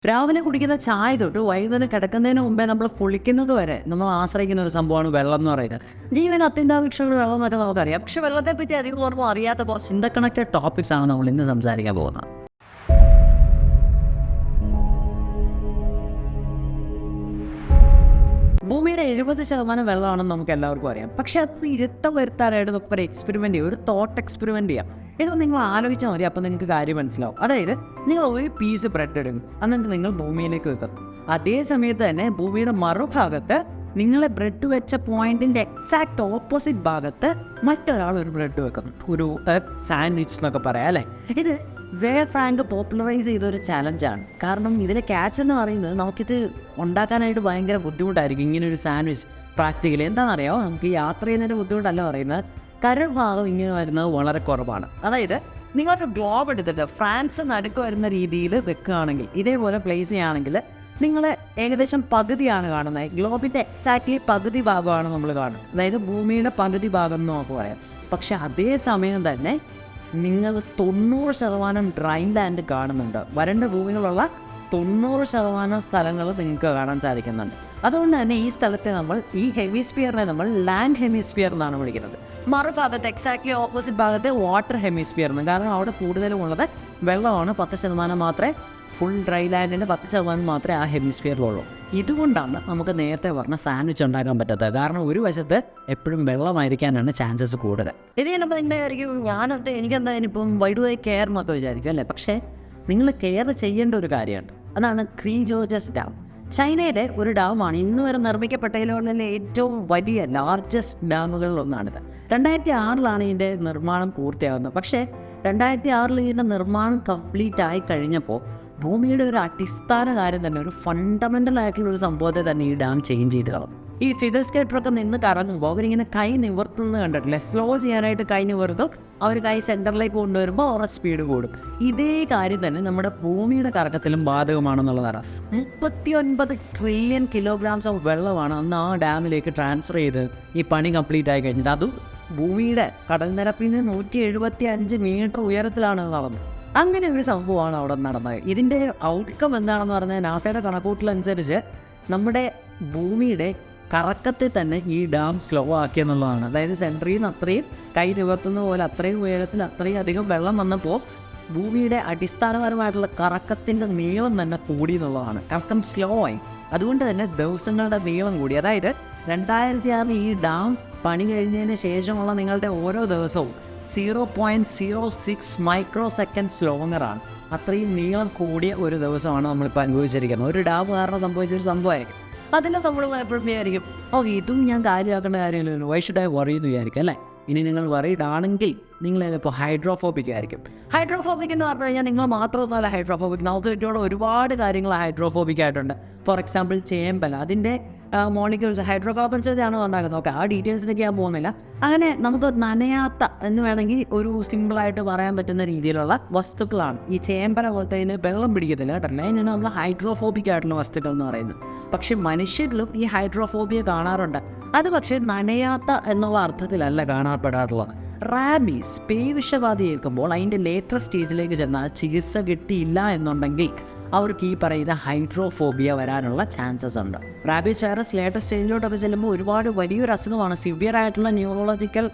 രാവിലെ കുടിക്കുന്ന ചായ തൊട്ട് വൈകുന്നേരം കിടക്കുന്നതിന് മുമ്പേ നമ്മൾ കുളിക്കുന്നത് വരെ നമ്മൾ ആശ്രയിക്കുന്ന ഒരു സംഭവമാണ് വെള്ളം എന്ന് പറയുന്നത്. ജീവൻ അത്യന്താപേക്ഷിതമായ വെള്ളം എന്നൊക്കെ നമുക്കറിയാം. പക്ഷേ വെള്ളത്തെപ്പറ്റി അധികം ഓർമ്മ അറിയാത്ത കുറച്ച് ഇന്റർകണക്റ്റഡ് ടോപ്പിക്സ് ആണ് നമ്മൾ ഇന്ന് സംസാരിക്കാൻ പോകുന്നത്. ഭൂമിയുടെ 70% വെള്ളമാണെന്ന് നമുക്ക് എല്ലാവർക്കും അറിയാം. പക്ഷേ അത് ഇരുത്തം വരുത്താനായിട്ട് നമുക്കൊരു എക്സ്പെരിമെൻ്റ് ചെയ്യാം, ഒരു തോട്ട് എക്സ്പെരിമെൻ്റ് ചെയ്യാം. ഇത് നിങ്ങൾ ആലോചിച്ചാൽ മതി, അപ്പോൾ നിങ്ങൾക്ക് കാര്യം മനസ്സിലാവും. അതായത് നിങ്ങൾ ഒരു പീസ് ബ്രെഡ് എടുക്കും, എന്നിട്ട് നിങ്ങൾ ഭൂമിയിലേക്ക് വെക്കും. അതേ സമയത്ത് തന്നെ ഭൂമിയുടെ മറുഭാഗത്ത് നിങ്ങൾ ബ്രെഡ് വെച്ച പോയിന്റിൻ്റെ എക്സാക്ട് ഓപ്പോസിറ്റ് ഭാഗത്ത് മറ്റൊരാൾ ഒരു ബ്രെഡ് വെക്കുന്നു. ഒരു എർത്ത് സാൻഡ്വിച്ച് എന്നൊക്കെ പറയാം അല്ലേ. ഇത് ഫ്രാങ്ക് പോപ്പുലറൈസ് ചെയ്തൊരു ചലഞ്ചാണ്. കാരണം ഇതിലെ ക്യാച്ച് എന്ന് പറയുന്നത് നമുക്കിത് ഉണ്ടാക്കാനായിട്ട് ഭയങ്കര ബുദ്ധിമുട്ടായിരിക്കും. ഇങ്ങനൊരു സാൻഡ്വിച്ച് പ്രാക്ടിക്കലി എന്താണെന്നറിയാമോ, നമുക്ക് യാത്ര ചെയ്യുന്നതിൻ്റെ ബുദ്ധിമുട്ടല്ല പറയുന്നത്, കരഭാഗം ഇങ്ങനെ വരുന്നത് വളരെ കുറവാണ്. അതായത് നിങ്ങളൊരു ഗ്ലോബ് എടുത്തിട്ട് ഫ്രാൻസ് നടുക്ക് വരുന്ന രീതിയിൽ വെക്കുകയാണെങ്കിൽ, ഇതേപോലെ പ്ലേസ് ചെയ്യുകയാണെങ്കിൽ നിങ്ങൾ ഏകദേശം പകുതിയാണ് കാണുന്നത്. ഗ്ലോബിൻ്റെ എക്സാക്ട്ലി പകുതി ഭാഗമാണ് നമ്മൾ കാണുന്നത്. അതായത് ഭൂമിയുടെ പകുതി ഭാഗം എന്ന് നമുക്ക് പറയാം. പക്ഷെ അതേ സമയം തന്നെ നിങ്ങൾ 90% ഡ്രൈ ലാൻഡ് കാണുന്നുണ്ട്. വരണ്ട ഭൂമികളുള്ള 90% സ്ഥലങ്ങൾ നിങ്ങൾക്ക് കാണാൻ സാധിക്കുന്നുണ്ട്. അതുകൊണ്ട് തന്നെ ഈ സ്ഥലത്തെ ഈ ഹെമിസ്ഫിയറിനെ നമ്മൾ ലാൻഡ് ഹെമിസ്ഫിയർ എന്നാണ് വിളിക്കുന്നത്. മറുഭാഗത്ത് എക്സാക്ട്ലി ഓപ്പോസിറ്റ് ഭാഗത്തെ വാട്ടർ ഹെമിസ്ഫിയർ എന്ന്. കാരണം അവിടെ കൂടുതലും ഉള്ളത് വെള്ളമാണ്. 10% മാത്രമേ, ഫുൾ ഡ്രൈ ലാൻഡിൻ്റെ 10% മാത്രമേ ആ ഹെമിസ്ഫിയറിലുള്ളൂ. ഇതുകൊണ്ടാണ് നമുക്ക് നേരത്തെ പറഞ്ഞ സാൻഡ്വിച്ച് ഉണ്ടാക്കാൻ പറ്റാത്തത്. കാരണം ഒരു വശത്ത് എപ്പോഴും വെള്ളമായിരിക്കാനാണ് ചാൻസസ് കൂടുതൽ. ഇത് ചെയ്യുമ്പോൾ നിങ്ങളുടെ ആയിരിക്കും എനിക്കെന്താ ഇനിയിപ്പം വൈ ഡു ഐ കെയർ എന്നൊക്കെ വിചാരിക്കും അല്ലേ. പക്ഷേ നിങ്ങൾ കെയർ ചെയ്യേണ്ട ഒരു കാര്യമുണ്ട്. അതാണ് ക്വീൻ ജോർജസ് ഡാം. ചൈനയിലെ ഒരു ഡാമാണ്. ഇന്ന് വരെ നിർമ്മിക്കപ്പെട്ടതിലുള്ള ഏറ്റവും വലിയ ലാർജസ്റ്റ് ഡാമുകളിലൊന്നാണിത്. 2006 ഇതിൻ്റെ നിർമ്മാണം പൂർത്തിയാകുന്നത്. പക്ഷേ 2006 ഇതിൻ്റെ നിർമ്മാണം കംപ്ലീറ്റ് ആയി കഴിഞ്ഞപ്പോൾ ഭൂമിയുടെ ഒരു അടിസ്ഥാന കാര്യം തന്നെ, ഒരു ഫണ്ടമെൻ്റൽ ആയിട്ടുള്ളൊരു സംഭവത്തെ തന്നെ ഈ ഡാം ചേഞ്ച് ചെയ്ത് കളഞ്ഞു. ഈ ഫിഗർ സ്കേറ്ററൊക്കെ നിന്ന് കറങ്ങുമ്പോൾ അവരിങ്ങനെ കൈ നിവർത്തുന്നത് കണ്ടിട്ടില്ലേ. സ്ലോ ചെയ്യാനായിട്ട് കൈ നിവർത്തും, അവർ കൈ സെൻറ്ററിലേക്ക് കൊണ്ടുവരുമ്പോൾ അവരുടെ സ്പീഡ് കൂടും. ഇതേ കാര്യം തന്നെ നമ്മുടെ ഭൂമിയുടെ കറക്കത്തിലും ബാധകമാണെന്നുള്ളതാണ്. 39 ട്രില്യൺ കിലോഗ്രാംസ് ഓഫ് വെള്ളമാണ് അന്ന് ആ ഡാമിലേക്ക് ട്രാൻസ്ഫർ ചെയ്ത് ഈ പണി കംപ്ലീറ്റ് ആയി കഴിഞ്ഞിട്ട്. അതും ഭൂമിയുടെ കടൽ നിരപ്പിൽ നിന്ന് 175 മീറ്റർ ഉയരത്തിലാണ് നടന്നത്. അങ്ങനെ ഒരു സംഭവമാണ് അവിടെ നടന്നത്. ഇതിൻ്റെ ഔട്ട്കം എന്താണെന്ന് പറഞ്ഞാൽ നാസയുടെ കണക്കൂട്ടലനുസരിച്ച് നമ്മുടെ ഭൂമിയുടെ കറക്കത്തിൽ തന്നെ ഈ ഡാം സ്ലോ ആക്കിയെന്നുള്ളതാണ്. അതായത് സെൻട്രിൽ നിന്ന് അത്രയും കൈ നിവർത്തുന്ന പോലെ അത്രയും ഉയരത്തിൽ അത്രയും അധികം വെള്ളം വന്നപ്പോൾ ഭൂമിയുടെ അടിസ്ഥാനപരമായിട്ടുള്ള കറക്കത്തിൻ്റെ നീളം തന്നെ കൂടി എന്നുള്ളതാണ്. കറക്കം സ്ലോ ആയി. അതുകൊണ്ട് തന്നെ ദിവസങ്ങളുടെ നീളം കൂടി. അതായത് 2006 ഈ ഡാം പണി കഴിഞ്ഞതിന് ശേഷമുള്ള നിങ്ങളുടെ ഓരോ ദിവസവും 0.06 മൈക്രോ സെക്കൻഡ്സ് ലോങ്ങറാണ്. അത്രയും നീളം കൂടിയ ഒരു ദിവസമാണ് നമ്മളിപ്പോൾ അനുഭവിച്ചിരിക്കുന്നത്. ഒരു ഡാം കാരണം സംഭവിച്ചൊരു സംഭവമായിരിക്കും. അതിനെ നമ്മൾ എപ്പോഴും വിചാരിക്കും, ഇതും ഞാൻ കാര്യമാക്കേണ്ട കാര്യമില്ലല്ലോ, വൈ ഷുഡ് ഐ വറി എന്ന് വിചാരിക്കും അല്ലേ. ഇനി നിങ്ങൾ വറീഡ് ആണെങ്കിൽ നിങ്ങൾ ചിലപ്പോൾ ഹൈഡ്രോഫോബിക് ആയിരിക്കും. ഹൈഡ്രോഫോബിക് എന്ന് പറഞ്ഞു കഴിഞ്ഞാൽ നിങ്ങൾ മാത്രമൊന്നുമല്ല ഹൈഡ്രോഫോബിക്. നമുക്ക് ചുറ്റുമുള്ള ഒരുപാട് കാര്യങ്ങൾ ഹൈഡ്രോഫോബിക് ആയിട്ടുണ്ട്. ഫോർ എക്സാമ്പിൾ ചേമ്പല, അതിൻ്റെ മോളിക്യൂൾസ് ഹൈഡ്രോകാർബൺസ് ആണ് ഉണ്ടാക്കുന്നത്. ആ ഡീറ്റെയിൽസിലേക്ക് ഞാൻ പോകുന്നില്ല. അങ്ങനെ നമുക്ക് നനയാത്ത എന്ന് വേണമെങ്കിൽ ഒരു സിമ്പിളായിട്ട് പറയാൻ പറ്റുന്ന രീതിയിലുള്ള വസ്തുക്കളാണ് ഈ ചേമ്പല പോലത്തെ. ഇതിന് വെള്ളം പിടിക്കത്തില്ല കേട്ടോ. അതിനാണ് നമ്മൾ ഹൈഡ്രോഫോബിക് ആയിട്ടുള്ള വസ്തുക്കൾ എന്ന് പറയുന്നത്. പക്ഷേ മനുഷ്യരിലും ഈ ഹൈഡ്രോഫോബിയ കാണാറുണ്ട്. അത് പക്ഷേ നനയാത്ത എന്നുള്ള അർത്ഥത്തിലല്ല കാണപ്പെടാറുള്ളത്. റാബീസ്, പേവിഷബാധ ഏൽക്കുമ്പോൾ അതിൻ്റെ ലേറ്റർ സ്റ്റേജിലേക്ക് ചെന്നാൽ ചികിത്സ കിട്ടിയില്ല എന്നുണ്ടെങ്കിൽ അവർക്ക് ഈ പറയുന്ന ഹൈഡ്രോഫോബിയ വരാനുള്ള ചാൻസസ് ഉണ്ട്. റാബീസ് വൈറസ് ലേറ്റർ സ്റ്റേജിലോട്ടൊക്കെ ചെല്ലുമ്പോൾ ഒരുപാട് വലിയൊരു അസുഖമാണ്. സിവിയർ ആയിട്ടുള്ള ന്യൂറോളജിക്കൽ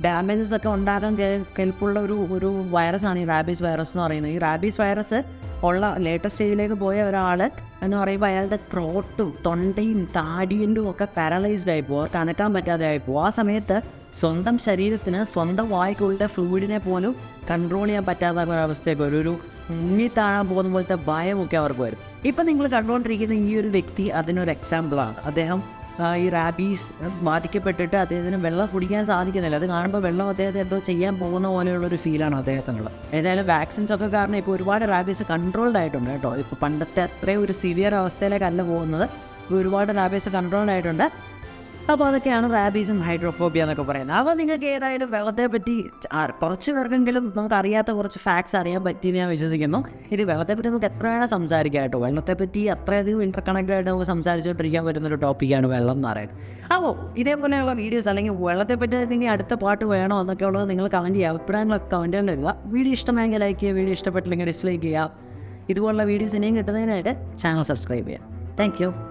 ഡാമേജസ് ഒക്കെ ഉണ്ടാകാൻ കെൽപ്പുള്ള ഒരു വൈറസാണ് ഈ റാബീസ് വൈറസ് എന്ന് പറയുന്നത്. ഈ റാബീസ് വൈറസ് ഉള്ള ലേറ്റസ്റ്റ് സ്റ്റേജിലേക്ക് പോയ ഒരാൾ എന്ന് പറയുമ്പോൾ അയാളുടെ ത്രോട്ടും തൊണ്ടയും താടിയൻ്റും ഒക്കെ പാരലൈസ്ഡ് ആയി പോകും, അവർക്ക് അനക്കാൻ പറ്റാതെ ആയിപ്പോവും. ആ സമയത്ത് സ്വന്തം ശരീരത്തിന് സ്വന്തം വായ്ക്കുള്ളിലെ ഫ്ലൂയിഡിനെ പോലും കൺട്രോൾ ചെയ്യാൻ പറ്റാത്ത ഒരവസ്ഥയൊക്കെ ഒരു മുങ്ങിത്താഴാൻ പോകുന്ന പോലത്തെ ഭയമൊക്കെ അവർക്ക് വരും. ഇപ്പം നിങ്ങൾ കണ്ടുകൊണ്ടിരിക്കുന്ന ഈ ഒരു വ്യക്തി അതിനൊരു എക്സാമ്പിളാണ്. അദ്ദേഹം ഈ റാബീസ് ബാധിക്കപ്പെട്ടിട്ട് അദ്ദേഹത്തിന് വെള്ളം കുടിക്കാൻ സാധിക്കുന്നില്ല. അത് കാണുമ്പോൾ വെള്ളം അദ്ദേഹത്തെ എന്തോ ചെയ്യാൻ പോകുന്ന പോലെയുള്ളൊരു ഫീലാണ് അദ്ദേഹത്തിനുള്ളത്. ഏതായാലും വാക്സിൻസ് ഒക്കെ കാരണം ഇപ്പോൾ ഒരുപാട് റാബീസ് കൺട്രോൾഡ് ആയിട്ടുണ്ട് കേട്ടോ. ഇപ്പോൾ പണ്ടത്തെ അത്രയും ഒരു സിവിയർ അവസ്ഥയിലേക്കല്ല പോകുന്നത്. ഒരുപാട് റാബീസ് കൺട്രോൾഡ് ആയിട്ടുണ്ട്. അപ്പോൾ അതൊക്കെയാണ് റാബീസും ഹൈഡ്രോഫോബിയ എന്നൊക്കെ പറയുന്നത്. അപ്പോൾ നിങ്ങൾക്ക് ഏതായാലും വെള്ളത്തെപ്പറ്റി കുറച്ച് പേർക്കെങ്കിലും നമുക്ക് അറിയാത്ത കുറച്ച് ഫാക്ട്സ് അറിയാൻ പറ്റിയെന്ന് ഞാൻ വിശ്വസിക്കുന്നു. ഇത് വെള്ളത്തെപ്പറ്റി നമുക്ക് എത്ര വേണം സംസാരിക്കാം കേട്ടോ. വെള്ളത്തെപ്പറ്റി അത്രയധികം ഇൻ്റർകണക്റ്റഡ് ആയിട്ട് നമുക്ക് സംസാരിച്ചുകൊണ്ടിരിക്കാൻ പറ്റുന്നൊരു ടോപ്പിക്കാണ് വെള്ളം എന്ന് പറയുന്നത്. അപ്പോൾ ഇതേപോലെയുള്ള വീഡിയോസ് അല്ലെങ്കിൽ വെള്ളത്തെപ്പറ്റി ഇനി അടുത്ത പാട്ട് വേണോ എന്നൊക്കെ ഉള്ളത് നിങ്ങൾ കമൻറ്റ് ചെയ്യുക. അഭിപ്രായങ്ങളൊക്കെ കമൻറ്റുകളിൽ ഇടുക. വീഡിയോ ഇഷ്ടമെങ്കിൽ ലൈക്ക് ചെയ്യുക, വീഡിയോ ഇഷ്ടപ്പെട്ടില്ലെങ്കിൽ ഡിസ്ലൈക്ക് ചെയ്യുക. ഇതുപോലുള്ള വീഡിയോസ് ഇനിയും കിട്ടുന്നതിനായിട്ട് ചാനൽ സബ്സ്ക്രൈബ് ചെയ്യാം. Thank you.